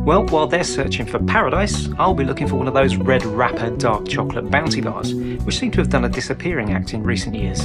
Well, while they're searching for paradise, I'll be looking for one of those red wrapper dark chocolate bounty bars, which seem to have done a disappearing act in recent years.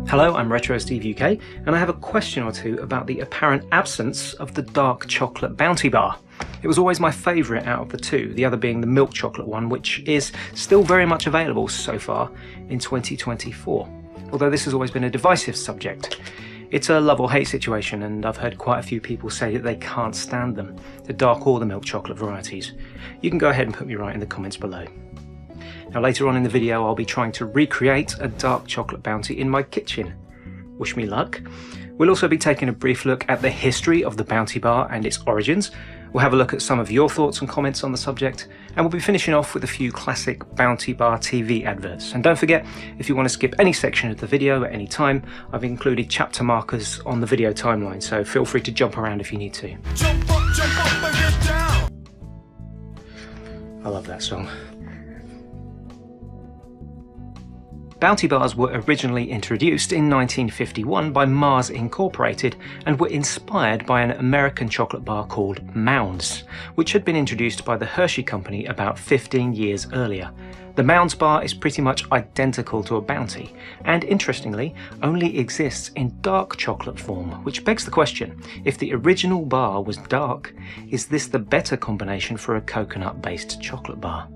Hello, I'm RetroSteve UK, and I have a question or two about the apparent absence of the dark chocolate bounty bar. It was always my favourite out of the two, the other being the milk chocolate one, which is still very much available so far in 2024, although this has always been a divisive subject. It's a love or hate situation, and I've heard quite a few people say that they can't stand them, the dark or the milk chocolate varieties. You can go ahead and put me right in the comments below. Now later on in the video I'll be trying to recreate a dark chocolate bounty in my kitchen. Wish me luck. We'll also be taking a brief look at the history of the bounty bar and its origins. We'll have a look at some of your thoughts and comments on the subject, and we'll be finishing off with a few classic bounty bar TV adverts. And don't forget, if you want to skip any section of the video at any time, I've included chapter markers on the video timeline, so feel free to jump around if you need to. Jump up and get down! I love that song. Bounty bars were originally introduced in 1951 by Mars Incorporated and were inspired by an American chocolate bar called Mounds, which had been introduced by the Hershey Company about 15 years earlier. The Mounds bar is pretty much identical to a Bounty, and interestingly, only exists in dark chocolate form, which begs the question, if the original bar was dark, is this the better combination for a coconut-based chocolate bar?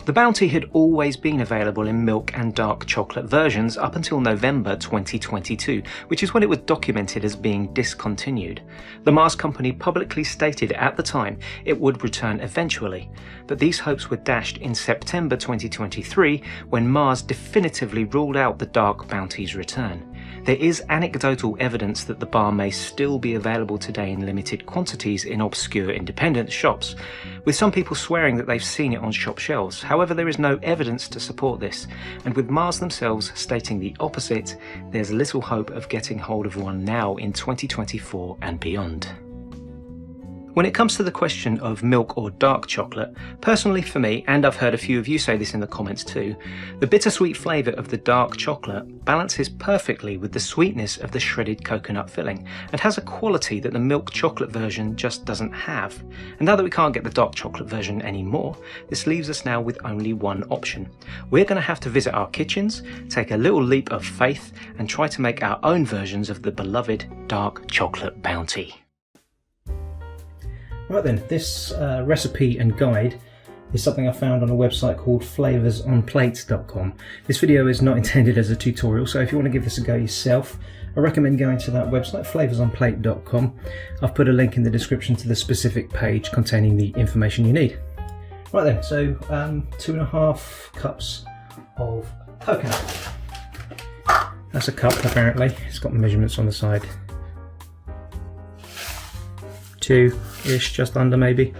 The Bounty had always been available in milk and dark chocolate versions up until November 2022, which is when it was documented as being discontinued. The Mars Company publicly stated at the time it would return eventually, but these hopes were dashed in September 2023 when Mars definitively ruled out the dark Bounty's return. There is anecdotal evidence that the bar may still be available today in limited quantities in obscure independent shops, with some people swearing that they've seen it on shop shelves. However, there is no evidence to support this, and with Mars themselves stating the opposite, there's little hope of getting hold of one now in 2024 and beyond. When it comes to the question of milk or dark chocolate, personally for me, and I've heard a few of you say this in the comments too, the bittersweet flavour of the dark chocolate balances perfectly with the sweetness of the shredded coconut filling, and has a quality that the milk chocolate version just doesn't have. And now that we can't get the dark chocolate version anymore, this leaves us now with only one option. We're going to have to visit our kitchens, take a little leap of faith, and try to make our own versions of the beloved dark chocolate bounty. Right then, this recipe and guide is something I found on a website called flavorsonplate.com. This video is not intended as a tutorial, so if you want to give this a go yourself, I recommend going to that website, flavorsonplate.com. I've put a link in the description to the specific page containing the information you need. Right then, so 2.5 cups of coconut. That's a cup apparently, it's got measurements on the side. 2-ish, just under maybe.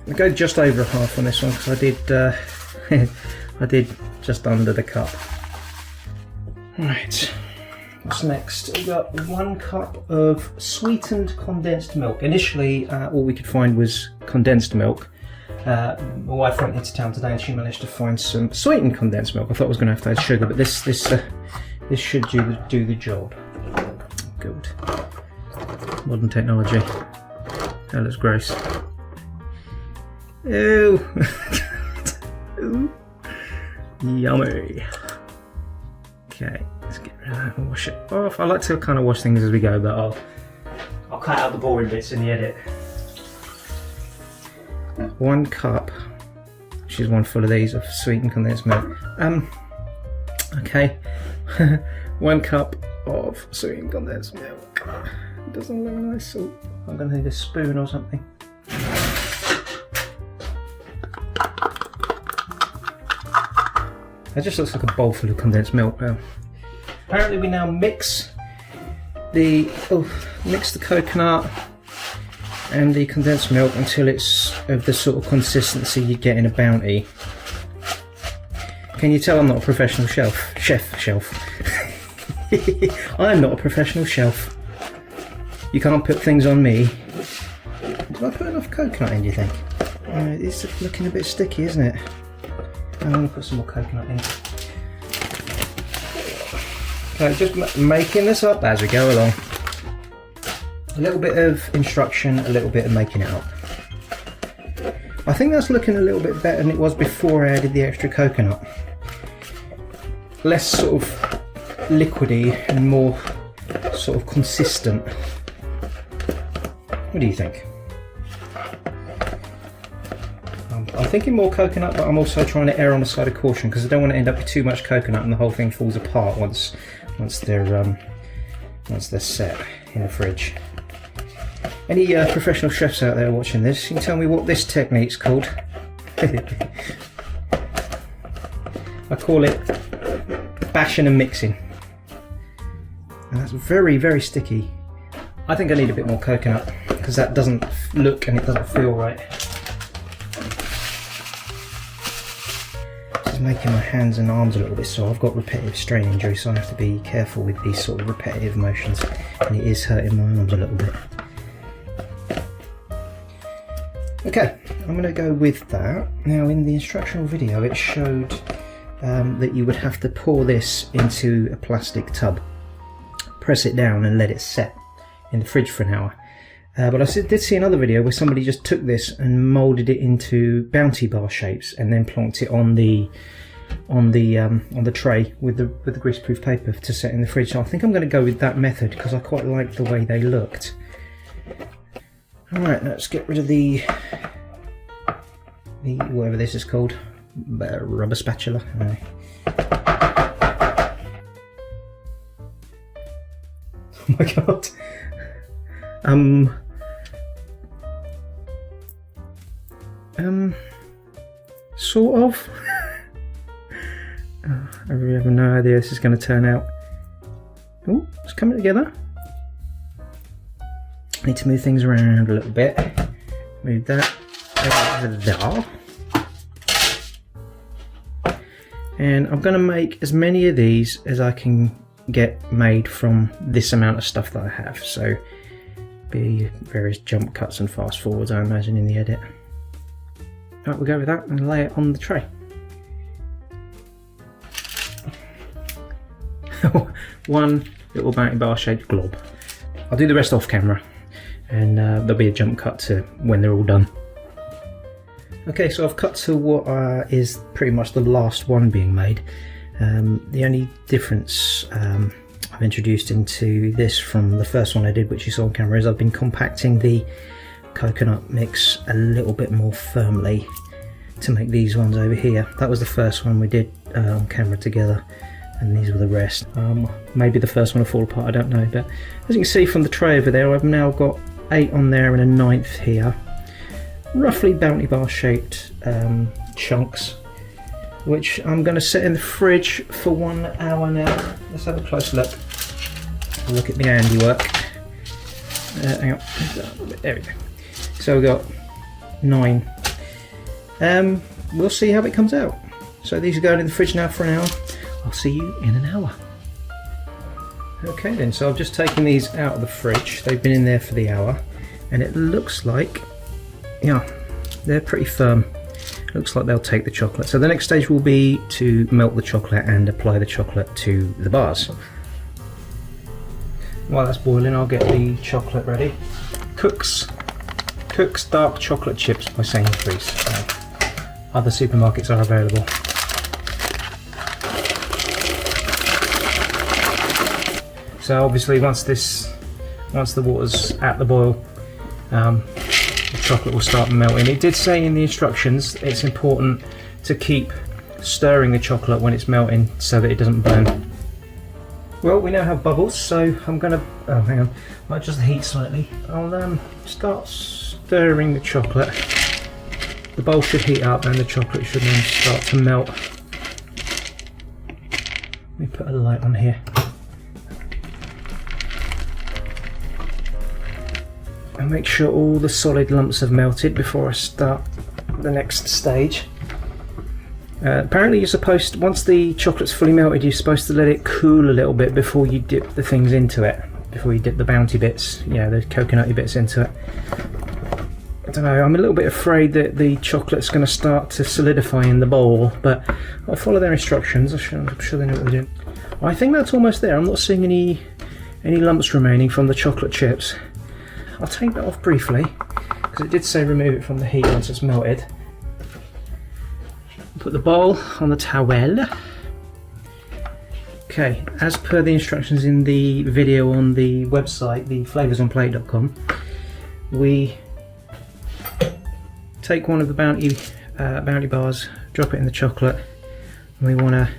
I'll go just over half on this one because I did just under the cup. Right, what's next? We've got 1 cup of sweetened condensed milk. Initially all we could find was condensed milk. My wife went into town today and she managed to find some sweetened condensed milk. I thought it was going to have sugar, but this should do the job. Good. Modern technology. That looks gross. Ew. Ooh. Yummy. Okay, let's get rid of that and wash it off. I like to kind of wash things as we go, but I'll cut out the boring bits in the edit. 1 cup, which is one full of these, of sweetened condensed milk. Okay. 1 cup of sweetened condensed milk. It doesn't look nice, so I'm going to need a spoon or something. That just looks like a bowl full of condensed milk now. Apparently we now mix the coconut and the condensed milk until it's of the sort of consistency you get in a Bounty. Can you tell I'm not a professional chef? I'm not a professional chef. You can't put things on me. Did I put enough coconut in, do you think? It's looking a bit sticky, isn't it? I'm going to put some more coconut in. Okay, just making this up as we go along. A little bit of instruction, a little bit of making it up. I think that's looking a little bit better than it was before I added the extra coconut. Less sort of liquidy and more sort of consistent. What do you think? I'm thinking more coconut, but I'm also trying to err on the side of caution because I don't want to end up with too much coconut and the whole thing falls apart once they're set in the fridge. Any professional chefs out there watching this, you can tell me what this technique's called. I call it bashing and mixing. And that's very, very sticky. I think I need a bit more coconut because that doesn't look and it doesn't feel right. This is making my hands and arms a little bit sore. I've got repetitive strain injury, so I have to be careful with these sort of repetitive motions, and it is hurting my arms a little bit. Okay, I'm going to go with that. Now in the instructional video it showed that you would have to pour this into a plastic tub, press it down and let it set in the fridge for an hour. But I did see another video where somebody just took this and moulded it into Bounty bar shapes and then plonked it on the tray with the greaseproof paper to set in the fridge. So I think I'm going to go with that method because I quite like the way they looked. Alright, let's get rid of the whatever this is called, rubber spatula. Oh my god. Sort of. I really have no idea how this is going to turn out. Oh, it's coming together. Need to move things around a little bit. Move that over there. And I'm going to make as many of these as I can get made from this amount of stuff that I have. So be various jump cuts and fast forwards, I imagine, in the edit. Right, we'll go with that and lay it on the tray. One little Bounty bar shaped glob. I'll do the rest off camera, and there'll be a jump cut to when they're all done. Okay, so I've cut to what is pretty much the last one being made. The only difference I've introduced into this from the first one I did, which you saw on camera, is I've been compacting the coconut mix a little bit more firmly to make these ones over here. That was the first one we did on camera together, and these were the rest. Maybe the first one will fall apart, I don't know, but as you can see from the tray over there, I've now got 8 on there and a 9th here. Roughly Bounty bar shaped chunks, which I'm going to set in the fridge for 1 hour now. Let's have a close look. Look at the handiwork. Hang on, there we go. So we've got 9. We'll see how it comes out. So these are going in the fridge now for an hour. I'll see you in an hour. Okay then, so I've just taken these out of the fridge. They've been in there for the hour, and it looks like, yeah, they're pretty firm. Looks like they'll take the chocolate. So the next stage will be to melt the chocolate and apply the chocolate to the bars. While that's boiling, I'll get the chocolate ready. Cook's dark chocolate chips by Sainsbury's. Other supermarkets are available. So obviously once the water's at the boil, the chocolate will start melting. It did say in the instructions it's important to keep stirring the chocolate when it's melting so that it doesn't burn. Well, we now have bubbles, so I'm gonna, oh hang on, might just heat slightly. I'll start stirring the chocolate. The bowl should heat up and the chocolate should then start to melt. Let me put a light on here. And make sure all the solid lumps have melted before I start the next stage. Apparently you're supposed, once the chocolate's fully melted, you're supposed to let it cool a little bit before you dip the things into it. Before you dip the Bounty bits, you know, the coconutty bits into it. I don't know, I'm a little bit afraid that the chocolate's going to start to solidify in the bowl, but I'll follow their instructions. I'm sure they know what they're doing. I think that's almost there. I'm not seeing any lumps remaining from the chocolate chips. I'll take that off briefly, because it did say remove it from the heat once it's melted. Put the bowl on the towel. Okay, as per the instructions in the video on the website, the flavorsonplate.com, we take one of the Bounty bars, drop it in the chocolate, and we want to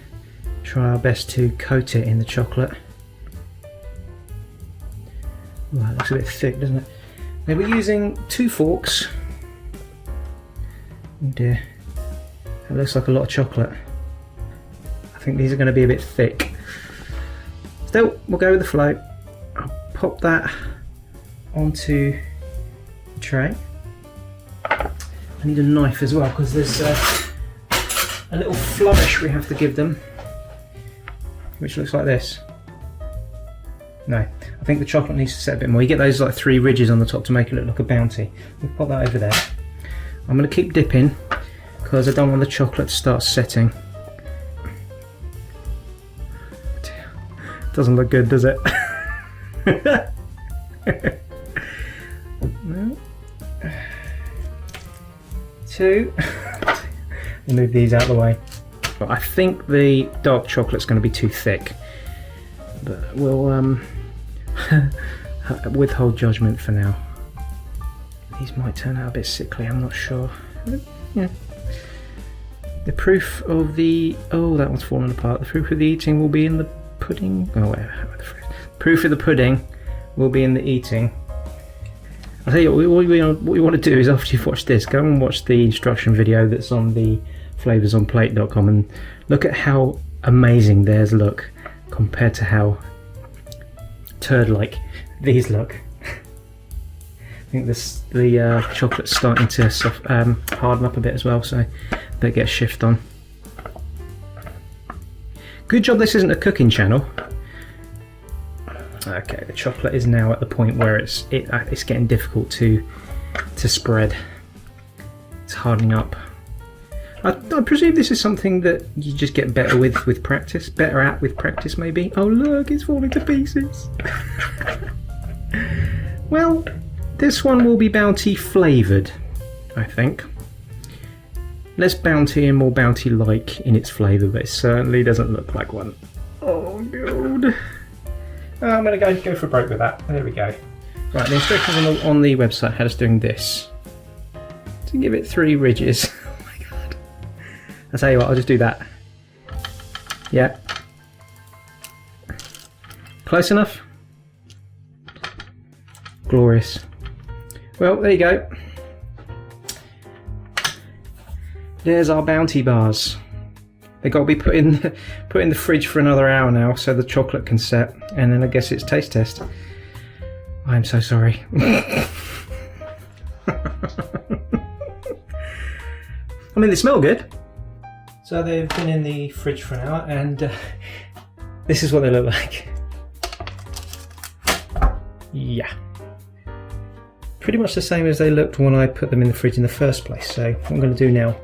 try our best to coat it in the chocolate. Well, that looks a bit thick, doesn't it? Now we're using 2 forks. Oh dear, that looks like a lot of chocolate. I think these are going to be a bit thick. Still, we'll go with the flow. I'll pop that onto the tray. I need a knife as well, because there's a little flourish we have to give them, which looks like this. No, I think the chocolate needs to set a bit more. You get those like 3 ridges on the top to make it look like a Bounty. We'll pop that over there. I'm going to keep dipping because I don't want the chocolate to start setting. Doesn't look good, does it? No. 2. Move these out of the way. I think the dark chocolate's going to be too thick, but we'll withhold judgment for now. These might turn out a bit sickly, I'm not sure. Yeah. The proof of the... oh, that one's falling apart. The proof of the eating will be in the pudding. Oh, wait, the proof of the pudding will be in the eating. I'll tell you what you want to do is, after you've watched this, go and watch the instruction video that's on the flavorsonplate.com and look at how amazing theirs look compared to how turd-like these look. I think the chocolate's starting to harden up a bit as well, so better get a shift on. Good job this isn't a cooking channel. Okay, the chocolate is now at the point where it's getting difficult to spread. It's hardening up. I presume this is something that you just get better with practice. Better at with practice, maybe. Oh look, it's falling to pieces. Well, this one will be Bounty flavoured, I think. Less Bounty and more Bounty-like in its flavour, but it certainly doesn't look like one. Oh god. I'm going to go for broke with that. There we go. Right, the instructions on the website had us doing this. To give it 3 ridges. Oh my god. I'll tell you what, I'll just do that. Yeah. Close enough? Glorious. Well, there you go. There's our Bounty bars. They've got to be put in the fridge for another hour now so the chocolate can set, and then I guess it's taste test. I'm so sorry. I mean, they smell good. So they've been in the fridge for an hour, and this is what they look like. Yeah. Pretty much the same as they looked when I put them in the fridge in the first place. So what I'm going to do now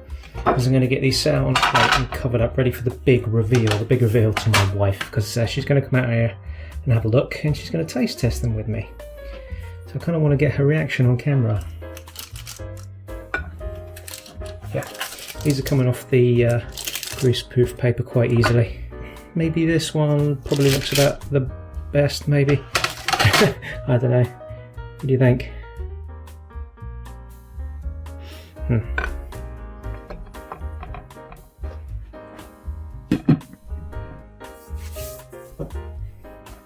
is I'm going to get these set out on a plate and covered up, ready for the big reveal to my wife, because she's going to come out here and have a look, and she's going to taste test them with me. So I kind of want to get her reaction on camera. Yeah, these are coming off the greaseproof paper quite easily. Maybe this one probably looks about the best, maybe. I don't know. What do you think?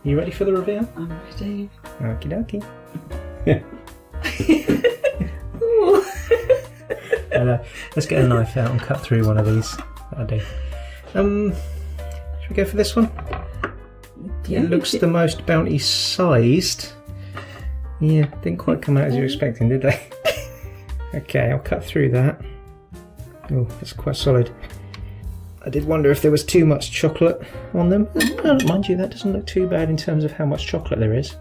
You ready for the reveal? I'm ready. Okie dokie. Let's get a knife out and cut through one of these. That'll do. Should we go for this one? Yeah, it looks the most Bounty sized. Yeah, didn't quite come out as you were expecting, did they? Okay, I'll cut through that. Oh, that's quite solid. I did wonder if there was too much chocolate on them. Well, mind you, that doesn't look too bad in terms of how much chocolate there is.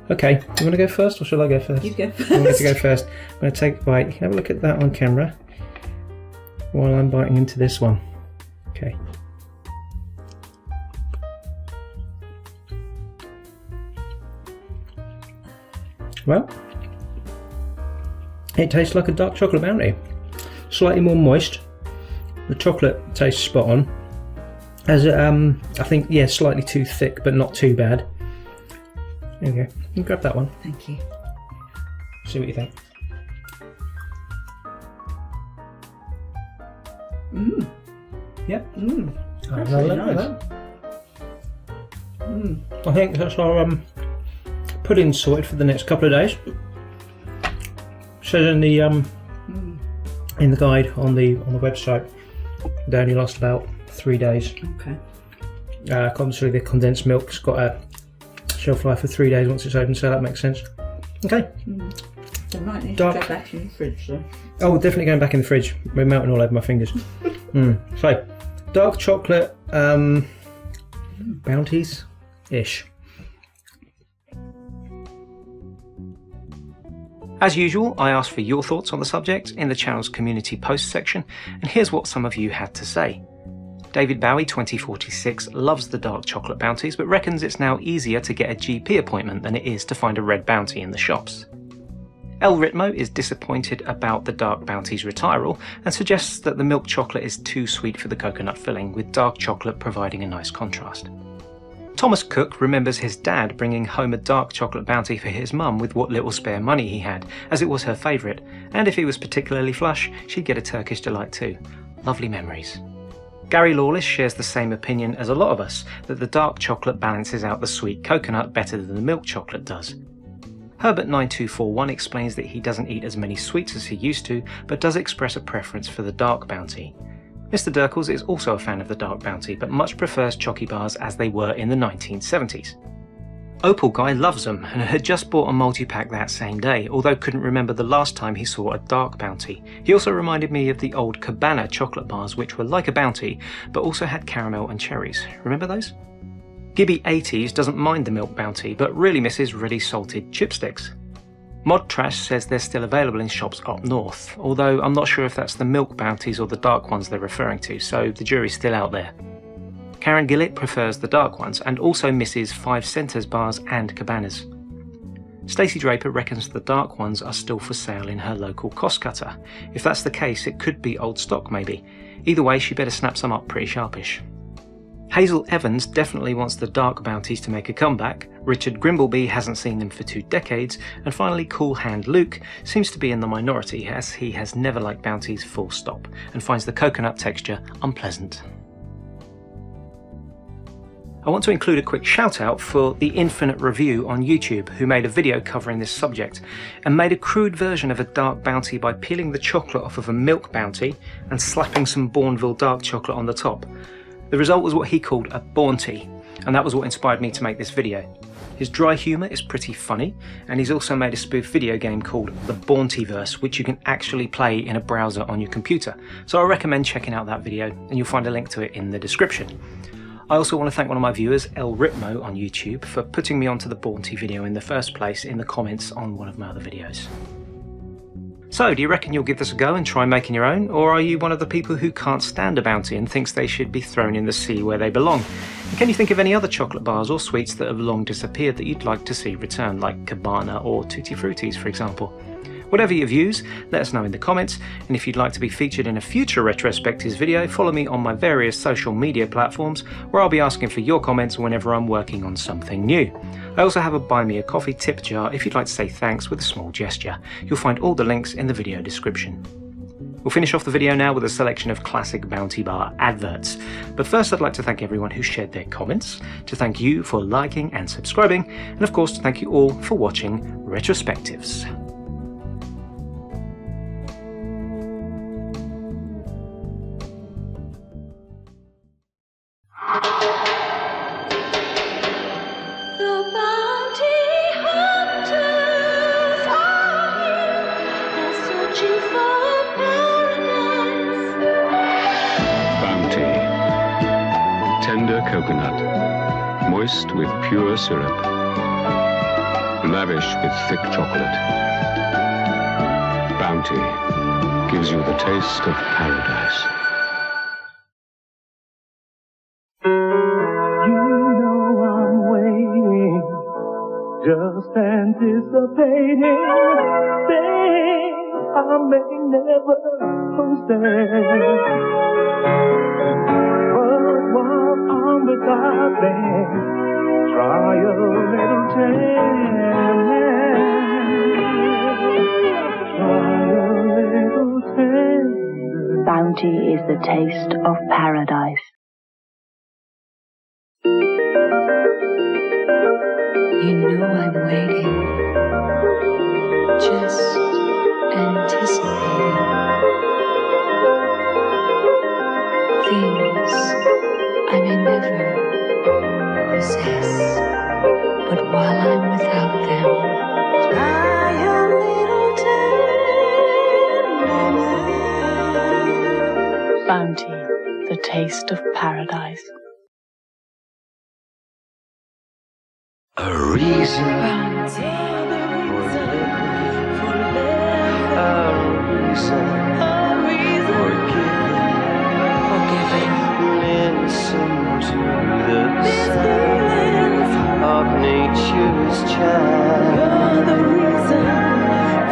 Okay, you want to go first or shall I go first? You go first. I'm going to go first. I'm going to take a bite. You can have a look at that on camera while I'm biting into this one. Okay. Well, It tastes like a dark chocolate Bounty. Slightly more moist. The chocolate tastes spot on. As I think, yeah, slightly too thick, but not too bad. There you go. You can grab that one. Thank you. See what you think. Mmm. Yep. Mmm. That's really nice. nice. I think that's our pudding sorted for the next couple of days. Says in the guide on the website, they only last about 3 days. Okay. Obviously, the condensed milk's got a shelf life for 3 days once it's open, so that makes sense. Okay. They might need Dark. to go back in the fridge though. Oh, definitely going back in the fridge. We're melting all over my fingers. So, dark chocolate Bounties-ish. As usual, I asked for your thoughts on the subject in the channel's community post section, and here's what some of you had to say. David Bowie 2046 loves the dark chocolate Bounties, but reckons it's now easier to get a GP appointment than it is to find a red Bounty in the shops. El Ritmo is disappointed about the dark Bounty's retiral and suggests that the milk chocolate is too sweet for the coconut filling, with dark chocolate providing a nice contrast. Thomas Cook remembers his dad bringing home a dark chocolate Bounty for his mum with what little spare money he had, as it was her favourite, and if he was particularly flush, she'd get a Turkish delight too. Lovely memories. Gary Lawless shares the same opinion as a lot of us, that the dark chocolate balances out the sweet coconut better than the milk chocolate does. Herbert9241 explains that he doesn't eat as many sweets as he used to, but does express a preference for the dark Bounty. Mr. Dirkles is also a fan of the dark Bounty, but much prefers Chocky bars as they were in the 1970s. Opal Guy loves them and had just bought a multi-pack that same day, although couldn't remember the last time he saw a dark Bounty. He also reminded me of the old Cabana chocolate bars, which were like a Bounty, but also had caramel and cherries. Remember those? Gibby80s doesn't mind the milk Bounty, but really misses ready salted chipsticks. Mod Trash says they're still available in shops up north, although I'm not sure if that's the milk Bounties or the dark ones they're referring to, so the jury's still out there. Karen Gillett prefers the dark ones and also misses 5 Centres bars and Cabanas. Stacey Draper reckons the dark ones are still for sale in her local cost cutter. If that's the case, it could be old stock maybe. Either way, she better snap some up pretty sharpish. Hazel Evans definitely wants the dark Bounties to make a comeback, Richard Grimbleby hasn't seen them for 2 decades, and finally Cool Hand Luke seems to be in the minority as he has never liked Bounties full stop, and finds the coconut texture unpleasant. I want to include a quick shout out for The Infinite Review on YouTube, who made a video covering this subject, and made a crude version of a dark Bounty by peeling the chocolate off of a milk Bounty and slapping some Bournville dark chocolate on the top. The result was what he called a Bournty, and that was what inspired me to make this video. His dry humour is pretty funny, and he's also made a spoof video game called the Bourntyverse, which you can actually play in a browser on your computer, so I recommend checking out that video, and you'll find a link to it in the description. I also want to thank one of my viewers, El Ritmo on YouTube, for putting me onto the Bournty video in the first place in the comments on one of my other videos. So, do you reckon you'll give this a go and try making your own, or are you one of the people who can't stand a Bounty and thinks they should be thrown in the sea where they belong? And can you think of any other chocolate bars or sweets that have long disappeared that you'd like to see return, like Cabana or Tutti Fruttis, for example? Whatever your views, let us know in the comments, and if you'd like to be featured in a future Retrospectives video, follow me on my various social media platforms, where I'll be asking for your comments whenever I'm working on something new. I also have a Buy Me a Coffee tip jar if you'd like to say thanks with a small gesture. You'll find all the links in the video description. We'll finish off the video now with a selection of classic Bounty Bar adverts. But first I'd like to thank everyone who shared their comments, to thank you for liking and subscribing, and of course to thank you all for watching Retrospectives. Tender coconut, moist with pure syrup, lavish with thick chocolate. Bounty gives you the taste of paradise. You know I'm waiting, just anticipating things may never possess. But while I'm without them, try a little tender. Try a little tender. Bounty is the taste of paradise. You know I'm waiting, just anticipating things I may never possess, but while I'm without them, try a little tenderness. Bounty, the taste of paradise. A reason Bounty, a reason for giving. Listen to the sounds of nature's chime. you're the reason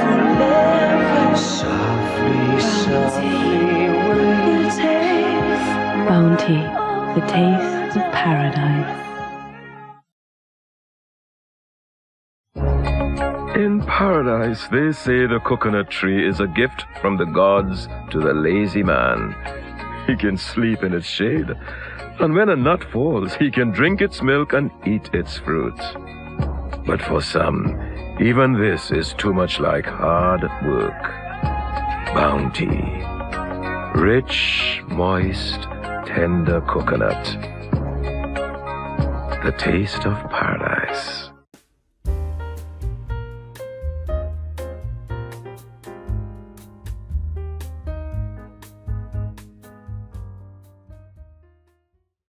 for living. Softly, softly wait. Bounty, the taste of paradise. In paradise, they say the coconut tree is a gift from the gods to the lazy man. He can sleep in its shade, and when a nut falls, he can drink its milk and eat its fruit. But for some, even this is too much like hard work. Bounty. Rich, moist, tender coconut. The taste of paradise.